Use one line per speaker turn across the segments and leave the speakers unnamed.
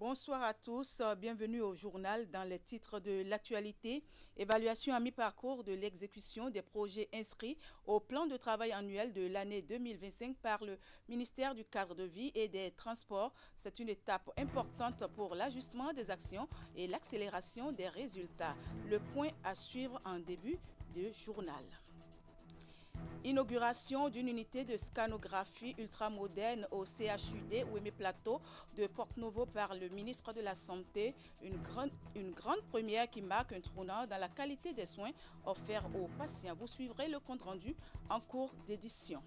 Bonsoir à tous, bienvenue au journal dans les titres de l'actualité. Évaluation à mi-parcours de l'exécution des projets inscrits au plan de travail annuel de l'année 2025 par le ministère du Cadre de vie et des Transports. C'est une étape importante pour l'ajustement des actions et l'accélération des résultats. Le point à suivre en début de journal. Inauguration d'une unité de scanographie ultramoderne au CHUD Ouémé Plateau de Porte-Novo par le ministre de la Santé. Une grande première qui marque un tournant dans la qualité des soins offerts aux patients. Vous suivrez le compte-rendu en cours d'édition.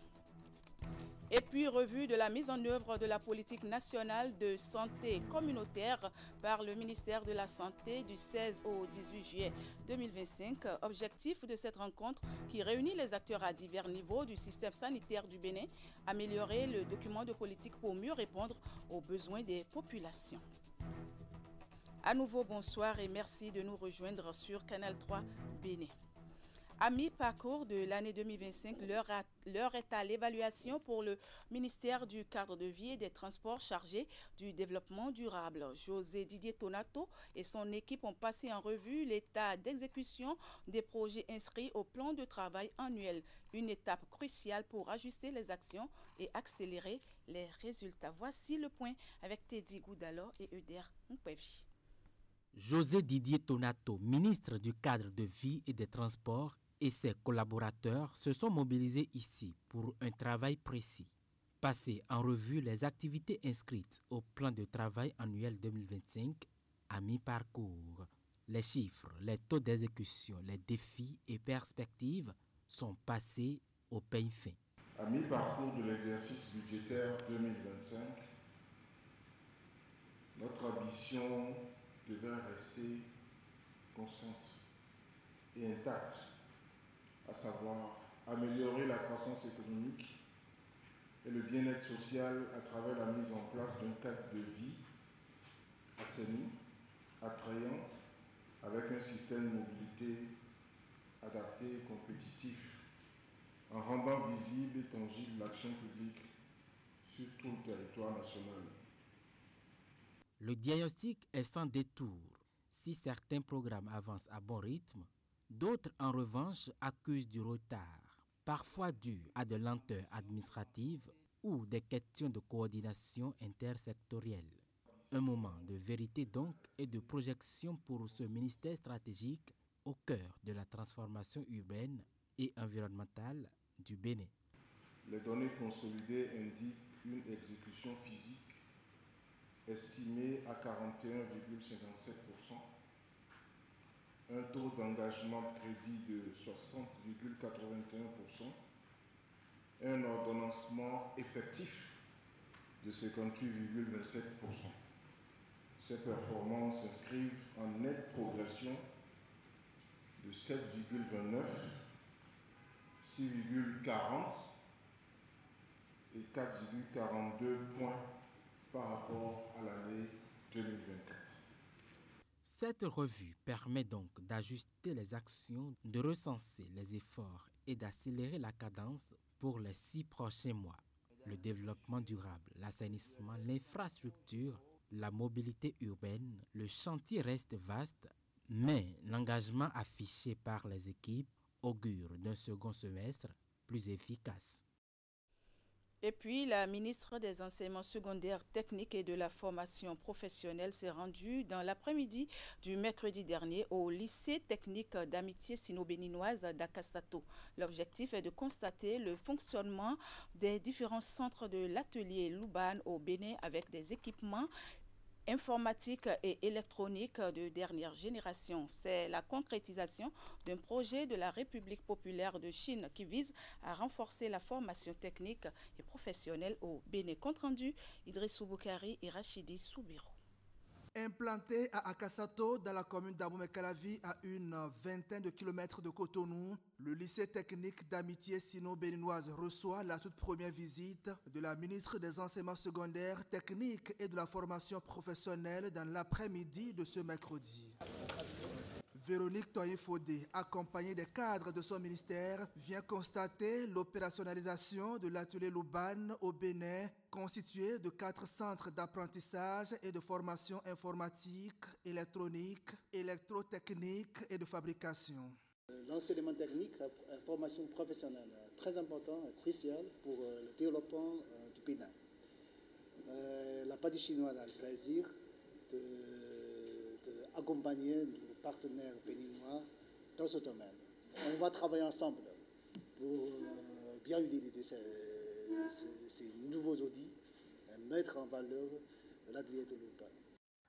Et puis, revue de la mise en œuvre de la politique nationale de santé communautaire par le ministère de la Santé du 16 au 18 juillet 2025. Objectif de cette rencontre qui réunit les acteurs à divers niveaux du système sanitaire du Bénin, améliorer le document de politique pour mieux répondre aux besoins des populations. À nouveau, bonsoir et merci de nous rejoindre sur Canal 3 Bénin. À mi-parcours de l'année 2025, l'heure est à l'évaluation pour le ministère du Cadre de vie et des Transports chargé du développement durable. José Didier Tonato et son équipe ont passé en revue l'état d'exécution des projets inscrits au plan de travail annuel. Une étape cruciale pour ajuster les actions et accélérer les résultats. Voici le point avec Teddy Goudalo et Euder Mpevi.
José Didier Tonato, ministre du Cadre de vie et des Transports, et ses collaborateurs se sont mobilisés ici pour un travail précis. Passer en revue les activités inscrites au plan de travail annuel 2025 à mi-parcours. Les chiffres, les taux d'exécution, les défis et perspectives sont passés au peigne fin.
À mi-parcours de l'exercice budgétaire 2025, notre ambition devrait rester constante et intacte, à savoir améliorer la croissance économique et le bien-être social à travers la mise en place d'un cadre de vie assaini, attrayant, avec un système de mobilité adapté et compétitif, en rendant visible et tangible l'action publique sur tout le territoire national.
Le diagnostic est sans détour. Si certains programmes avancent à bon rythme, d'autres, en revanche, accusent du retard, parfois dû à de lenteurs administratives ou des questions de coordination intersectorielle. Un moment de vérité donc et de projection pour ce ministère stratégique au cœur de la transformation urbaine et environnementale du Bénin.
Les données consolidées indiquent une exécution physique estimée à 41,57%, un taux d'engagement de crédit de 60,81% et un ordonnancement effectif de 58,27%. Ces performances s'inscrivent en nette progression de 7,29, 6,40 et 4,42 points par rapport à l'année 2024.
Cette revue permet donc d'ajuster les actions, de recenser les efforts et d'accélérer la cadence pour les 6 prochains mois. Le développement durable, l'assainissement, l'infrastructure, la mobilité urbaine, le chantier reste vaste, mais l'engagement affiché par les équipes augure d'un second semestre plus efficace.
Et puis, la ministre des Enseignements secondaires techniques et de la formation professionnelle s'est rendue dans l'après-midi du mercredi dernier au lycée technique d'amitié sino-béninoise d'Akasato. L'objectif est de constater le fonctionnement des différents centres de l'atelier Louban au Bénin avec des équipements informatique et électronique de dernière génération. C'est la concrétisation d'un projet de la République populaire de Chine qui vise à renforcer la formation technique et professionnelle au Bénin. Compte rendu, Idrissou Boukari et Rachidi Soubiro.
Implanté à Akasato, dans la commune d'Abomey-Calavi, à une vingtaine de kilomètres de Cotonou, le lycée technique d'amitié sino-béninoise reçoit la toute première visite de la ministre des Enseignements secondaires, techniques et de la formation professionnelle dans l'après-midi de ce mercredi. Véronique Toye-Fodé, accompagnée des cadres de son ministère, vient constater l'opérationnalisation de l'atelier Louban au Bénin, constitué de 4 centres d'apprentissage et de formation informatique, électronique, électrotechnique et de fabrication.
L'enseignement technique, la formation professionnelle, très important et crucial pour le développement du Bénin. La partie chinoise a le plaisir d'accompagner nos partenaires béninois dans ce domaine. On va travailler ensemble pour bien utiliser ces nouveaux outils et mettre en valeur l'atelier de Louban.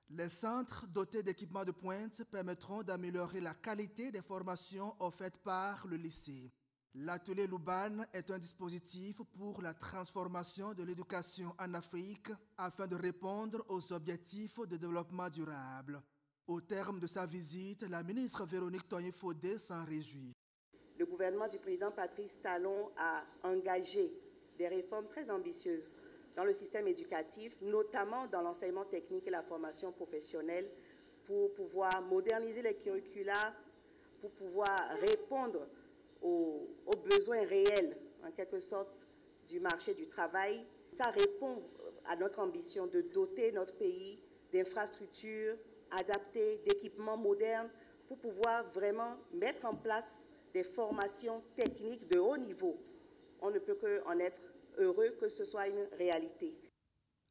Les centres dotés d'équipements de pointe permettront d'améliorer la qualité des formations offertes par le lycée. L'atelier Louban est un dispositif pour la transformation de l'éducation en Afrique afin de répondre aux objectifs de développement durable. Au terme de sa visite, la ministre Véronique Toye-Fodé s'en réjouit.
Le gouvernement du président Patrice Talon a engagé des réformes très ambitieuses dans le système éducatif, notamment dans l'enseignement technique et la formation professionnelle, pour pouvoir moderniser les curricula, pour pouvoir répondre aux besoins réels, en quelque sorte, du marché du travail. Ça répond à notre ambition de doter notre pays d'infrastructures adaptées, d'équipements modernes, pour pouvoir vraiment mettre en place des formations techniques de haut niveau. On ne peut qu'en être heureux que ce soit une réalité.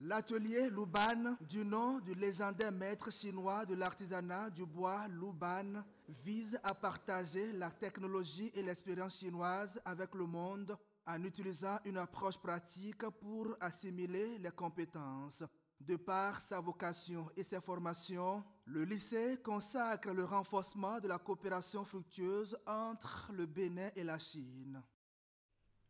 L'atelier Louban, du nom du légendaire maître chinois de l'artisanat du bois Louban, vise à partager la technologie et l'expérience chinoise avec le monde en utilisant une approche pratique pour assimiler les compétences. De par sa vocation et ses formations, le lycée consacre le renforcement de la coopération fructueuse entre le Bénin et la Chine.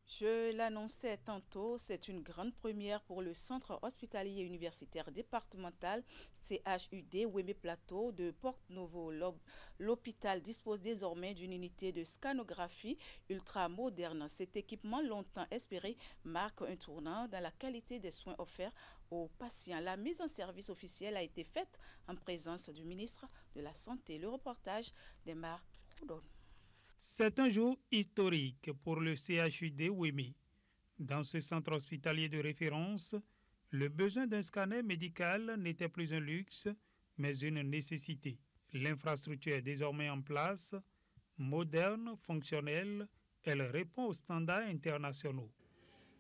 Je l'annonçais tantôt, c'est une grande première pour le Centre hospitalier universitaire départemental CHUD Ouémé Plateau de Porto-Novo. L'hôpital dispose désormais d'une unité de scanographie ultra moderne. Cet équipement longtemps espéré marque un tournant dans la qualité des soins offerts aux patients. La mise en service officielle a été faite en présence du ministre de la Santé. Le reportage d'Emma Roudon.
C'est un jour historique pour le CHUD Ouémé. Dans ce centre hospitalier de référence, le besoin d'un scanner médical n'était plus un luxe, mais une nécessité. L'infrastructure est désormais en place, moderne, fonctionnelle, elle répond aux standards internationaux.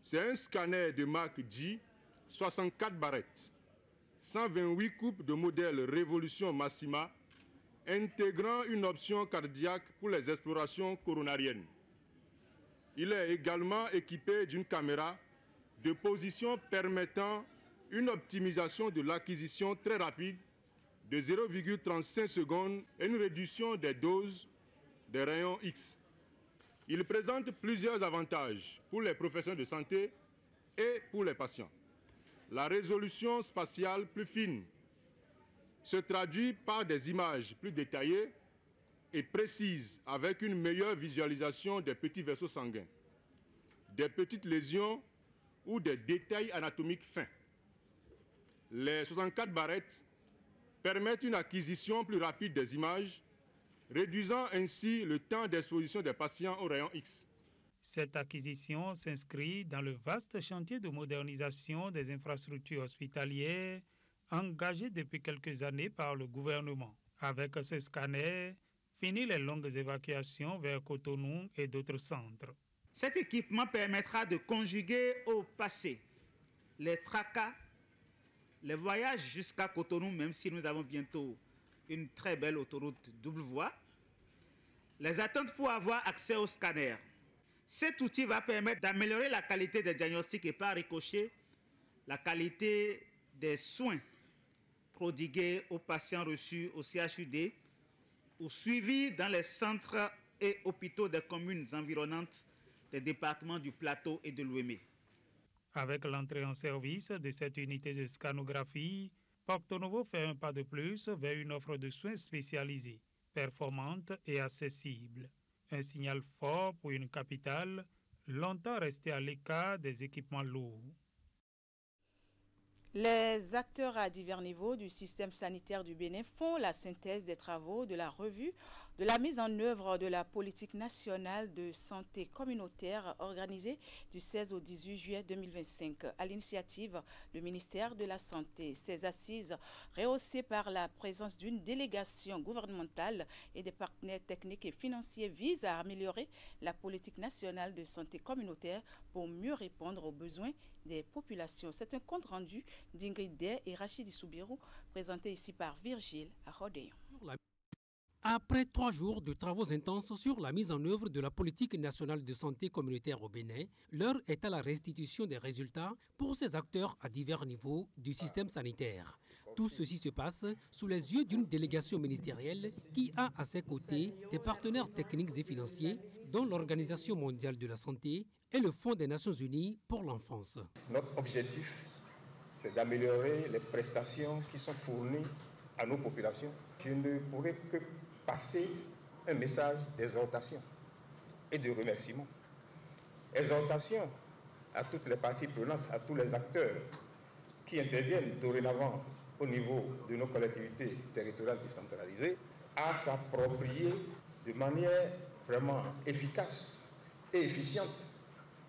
C'est un scanner de marque G, 64 barrettes, 128 coupes de modèle Révolution Massima, intégrant une option cardiaque pour les explorations coronariennes. Il est également équipé d'une caméra de position permettant une optimisation de l'acquisition très rapide de 0,35 secondes et une réduction des doses des rayons X. Il présente plusieurs avantages pour les professionnels de santé et pour les patients. La résolution spatiale plus fine se traduit par des images plus détaillées et précises avec une meilleure visualisation des petits vaisseaux sanguins, des petites lésions ou des détails anatomiques fins. Les 64 barrettes permettent une acquisition plus rapide des images, réduisant ainsi le temps d'exposition des patients aux rayons X.
Cette acquisition s'inscrit dans le vaste chantier de modernisation des infrastructures hospitalières engagé depuis quelques années par le gouvernement. Avec ce scanner, fini les longues évacuations vers Cotonou et d'autres centres.
Cet équipement permettra de conjuguer au passé les tracas, les voyages jusqu'à Cotonou, même si nous avons bientôt une très belle autoroute double voie, les attentes pour avoir accès au scanner. Cet outil va permettre d'améliorer la qualité des diagnostics et par ricochet, la qualité des soins prodigués aux patients reçus au CHUD ou suivis dans les centres et hôpitaux des communes environnantes des départements du Plateau et de l'Ouémé.
Avec l'entrée en service de cette unité de scanographie, Porto-Novo fait un pas de plus vers une offre de soins spécialisée, performante et accessible. Un signal fort pour une capitale longtemps restée à l'écart des équipements lourds.
Les acteurs à divers niveaux du système sanitaire du Bénin font la synthèse des travaux de la revue de la mise en œuvre de la politique nationale de santé communautaire organisée du 16 au 18 juillet 2025 à l'initiative du ministère de la Santé. Ces assises, rehaussées par la présence d'une délégation gouvernementale et des partenaires techniques et financiers, visent à améliorer la politique nationale de santé communautaire pour mieux répondre aux besoins des populations. C'est un compte rendu d'Ingrid Day et Rachidi Soubirou, présenté ici par Virgile à Rodéon.
Après 3 jours de travaux intenses sur la mise en œuvre de la politique nationale de santé communautaire au Bénin, l'heure est à la restitution des résultats pour ces acteurs à divers niveaux du système sanitaire. Tout ceci se passe sous les yeux d'une délégation ministérielle qui a à ses côtés des partenaires techniques et financiers, dont l'Organisation mondiale de la santé et le Fonds des Nations unies pour l'enfance.
Notre objectif, c'est d'améliorer les prestations qui sont fournies à nos populations. Je ne pourrais que passer un message d'exhortation et de remerciement. Exhortation à toutes les parties prenantes, à tous les acteurs qui interviennent dorénavant au niveau de nos collectivités territoriales décentralisées à s'approprier de manière vraiment efficace et efficiente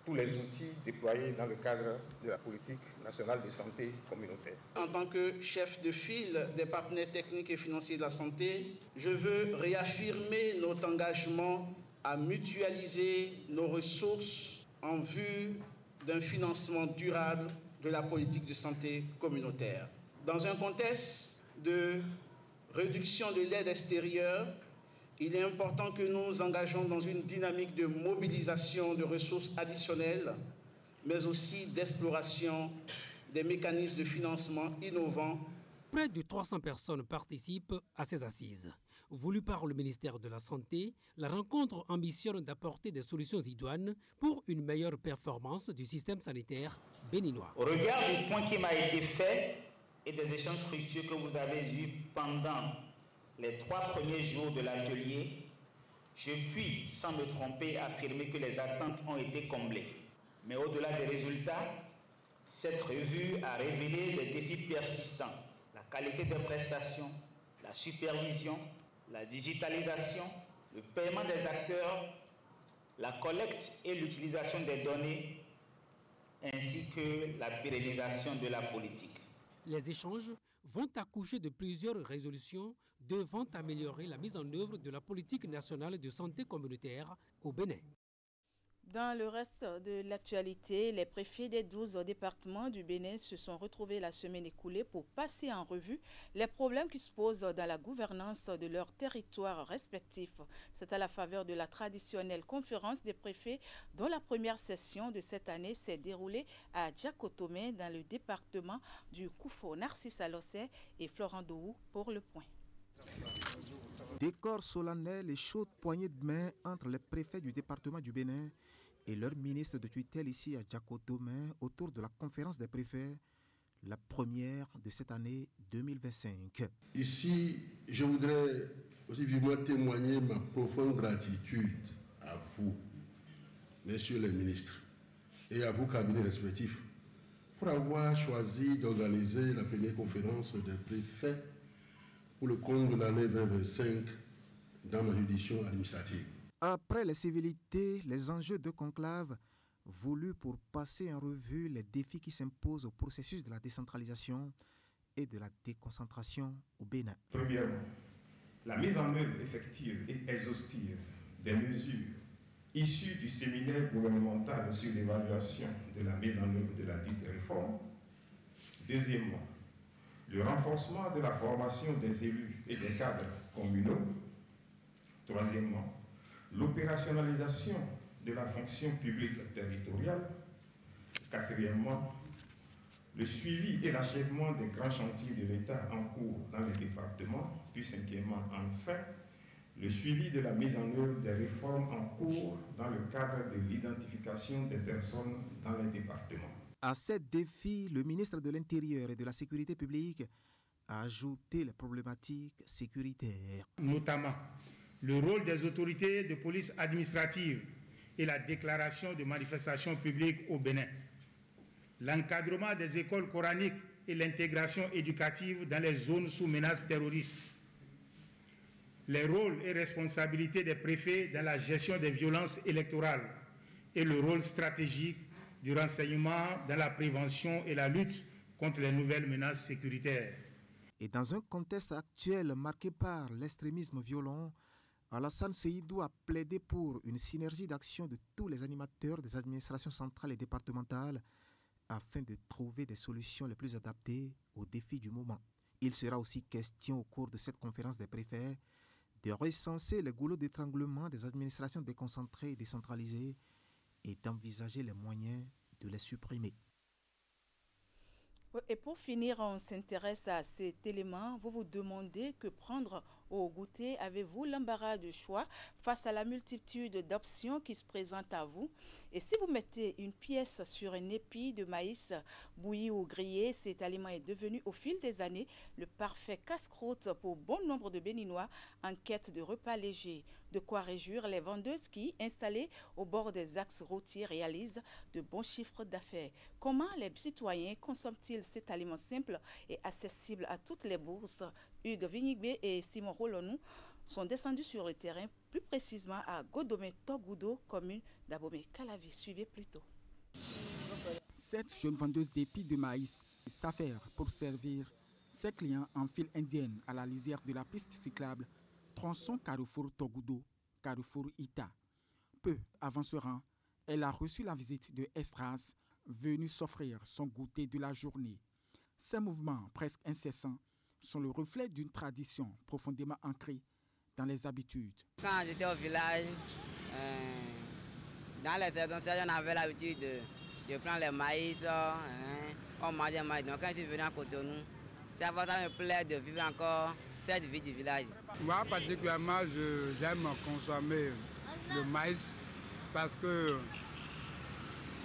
tous les outils déployés dans le cadre de la politique nationale de santé communautaire.
En tant que chef de file des partenaires techniques et financiers de la santé, je veux réaffirmer notre engagement à mutualiser nos ressources en vue d'un financement durable de la politique de santé communautaire. Dans un contexte de réduction de l'aide extérieure, il est important que nous nous engageons dans une dynamique de mobilisation de ressources additionnelles, mais aussi d'exploration des mécanismes de financement innovants.
Près de 300 personnes participent à ces assises. Voulue par le ministère de la Santé, la rencontre ambitionne d'apporter des solutions idoines pour une meilleure performance du système sanitaire béninois.
Au regard du point qui m'a été fait et des échanges fructueux que vous avez eus pendant les 3 premiers jours de l'atelier, je puis, sans me tromper, affirmer que les attentes ont été comblées. Mais au-delà des résultats, cette revue a révélé les défis persistants, la qualité des prestations, la supervision, la digitalisation, le paiement des acteurs, la collecte et l'utilisation des données, ainsi que la pérennisation de la politique.
Les échanges vont accoucher de plusieurs résolutions devant améliorer la mise en œuvre de la politique nationale de santé communautaire au Bénin.
Dans le reste de l'actualité, les préfets des 12 départements du Bénin se sont retrouvés la semaine écoulée pour passer en revue les problèmes qui se posent dans la gouvernance de leurs territoires respectifs. C'est à la faveur de la traditionnelle conférence des préfets dont la première session de cette année s'est déroulée à Djakotomé dans le département du Koufo. Narcisse Alossé et Florent Dohou pour le point.
Décor solennel et chaude poignée de main entre les préfets du département du Bénin et leur ministre de tutelle ici à Djakotomé autour de la conférence des préfets, la première de cette année 2025.
Ici, je voudrais aussi vivement témoigner ma profonde gratitude à vous, messieurs les ministres, et à vos cabinets respectifs, pour avoir choisi d'organiser la première conférence des préfets pour le compte de l'année 2025 dans ma juridiction administrative.
Après les civilités, les enjeux de conclave voulus pour passer en revue les défis qui s'imposent au processus de la décentralisation et de la déconcentration au Bénin.
Premièrement, la mise en œuvre effective et exhaustive des mesures issues du séminaire gouvernemental sur l'évaluation de la mise en œuvre de la dite réforme. Deuxièmement, le renforcement de la formation des élus et des cadres communaux. Troisièmement, l'opérationnalisation de la fonction publique territoriale. Quatrièmement, le suivi et l'achèvement des grands chantiers de l'État en cours dans les départements. Puis cinquièmement, enfin, le suivi de la mise en œuvre des réformes en cours dans le cadre de l'identification des personnes dans les départements.
À ces défis, le ministre de l'Intérieur et de la Sécurité publique a ajouté les problématiques sécuritaires.
Notamment le rôle des autorités de police administrative et la déclaration de manifestations publiques au Bénin, l'encadrement des écoles coraniques et l'intégration éducative dans les zones sous menace terroriste, les rôles et responsabilités des préfets dans la gestion des violences électorales et le rôle stratégique du renseignement dans la prévention et la lutte contre les nouvelles menaces sécuritaires.
Et dans un contexte actuel marqué par l'extrémisme violent, Alassane Seydou a plaidé pour une synergie d'action de tous les animateurs des administrations centrales et départementales afin de trouver des solutions les plus adaptées aux défis du moment. Il sera aussi question au cours de cette conférence des préfets de recenser les goulots d'étranglement des administrations déconcentrées et décentralisées et d'envisager les moyens de les supprimer.
Et pour finir, on s'intéresse à cet élément. Vous vous demandez que prendre au goûter. Avez-vous l'embarras de choix face à la multitude d'options qui se présentent à vous? Et si vous mettez une pièce sur un épi de maïs bouilli ou grillé, cet aliment est devenu au fil des années le parfait casse-croûte pour bon nombre de Béninois en quête de repas légers. De quoi réjouir les vendeuses qui, installées au bord des axes routiers, réalisent de bons chiffres d'affaires. Comment les citoyens consomment-ils cet aliment simple et accessible à toutes les bourses? Hugues Vignigbe et Simon Rolonou sont descendus sur le terrain, plus précisément à Godomé-Togoudo, commune d'Abomey-Calavi. Suivez plutôt.
7 jeunes vendeuses d'épis de maïs s'affairent pour servir ses clients en file indienne à la lisière de la piste cyclable tronçon Carrefour Togoudo, Carrefour Ita. Peu avant ce rang, elle a reçu la visite de Estras, venu s'offrir son goûter de la journée. Ces mouvements presque incessants sont le reflet d'une tradition profondément ancrée dans les habitudes.
Quand j'étais au village, dans les saisons, on avait l'habitude de prendre les maïs, on mangeait maïs. Donc quand je suis venu à Cotonou, ça me plaît de vivre encore cette vie du village.
Moi particulièrement, j'aime consommer le maïs parce que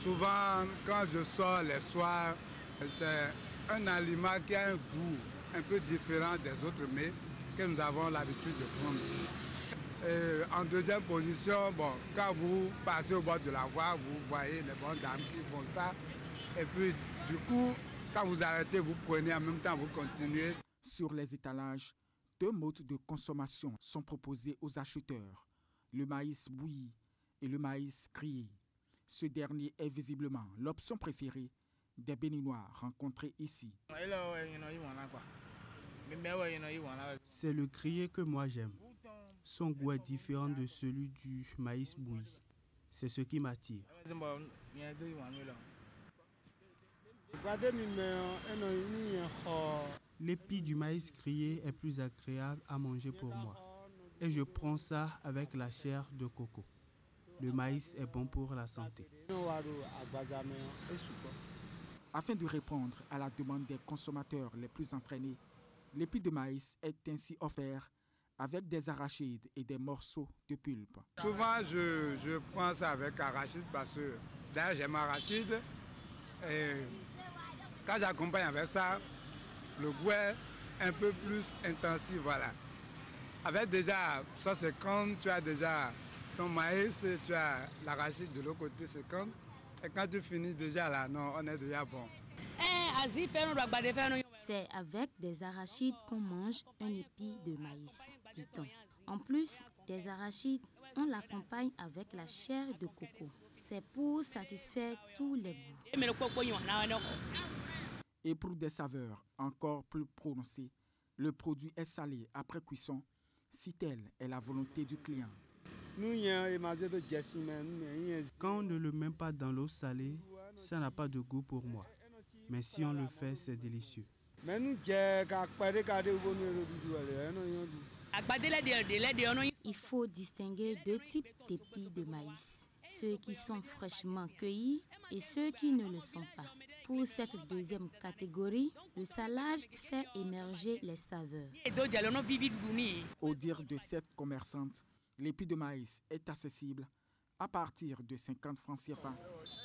souvent quand je sors les soirs, c'est un aliment qui a un goût un peu différent des autres mets que nous avons l'habitude de prendre. Et en deuxième position, quand vous passez au bord de la voie, vous voyez les bonnes dames qui font ça. Et puis, du coup, quand vous arrêtez, vous prenez en même temps, vous continuez.
Sur les étalages, 2 modes de consommation sont proposés aux acheteurs, le maïs bouilli et le maïs grillé. Ce dernier est visiblement l'option préférée des Béninois rencontrés ici.
C'est le grillé que moi j'aime. Son goût est différent de celui du maïs bouilli. C'est ce qui m'attire. L'épi du maïs grillé est plus agréable à manger pour moi. Et je prends ça avec la chair de coco. Le maïs est bon pour la santé.
Afin de répondre à la demande des consommateurs les plus entraînés, l'épi de maïs est ainsi offert avec des arachides et des morceaux de pulpe.
Souvent, je prends ça avec arachide parce que d'ailleurs j'aime arachide. Et quand j'accompagne avec ça, le goût est un peu plus intensif. Voilà. Avec déjà 150, tu as déjà ton maïs, tu as l'arachide de l'autre côté 50. Et quand tu finis déjà là, non, on est déjà bon.
C'est avec des arachides qu'on mange un épi de maïs, dit-on. En plus des arachides, on l'accompagne avec la chair de coco. C'est pour satisfaire tous les goûts.
Et pour des saveurs encore plus prononcées, le produit est salé après cuisson, si telle est la volonté du client.
Quand on ne le met pas dans l'eau salée, ça n'a pas de goût pour moi. Mais si on le fait, c'est délicieux.
Il faut distinguer 2 types d'épis de maïs. Ceux qui sont fraîchement cueillis et ceux qui ne le sont pas. Pour cette deuxième catégorie, le salage fait émerger les saveurs.
Au dire de cette commerçante, l'épi de maïs est accessible à partir de 50 francs CFA,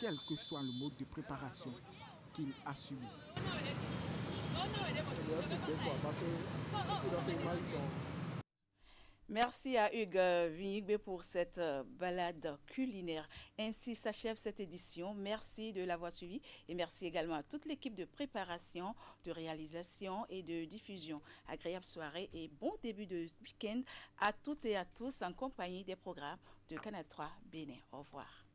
quel que soit le mode de préparation qu'il a suivi.
Merci à Hugues Vignigbe pour cette balade culinaire. Ainsi s'achève cette édition. Merci de l'avoir suivi et merci également à toute l'équipe de préparation, de réalisation et de diffusion. Agréable soirée et bon début de week-end à toutes et à tous en compagnie des programmes de Canal 3 Bénin. Au revoir.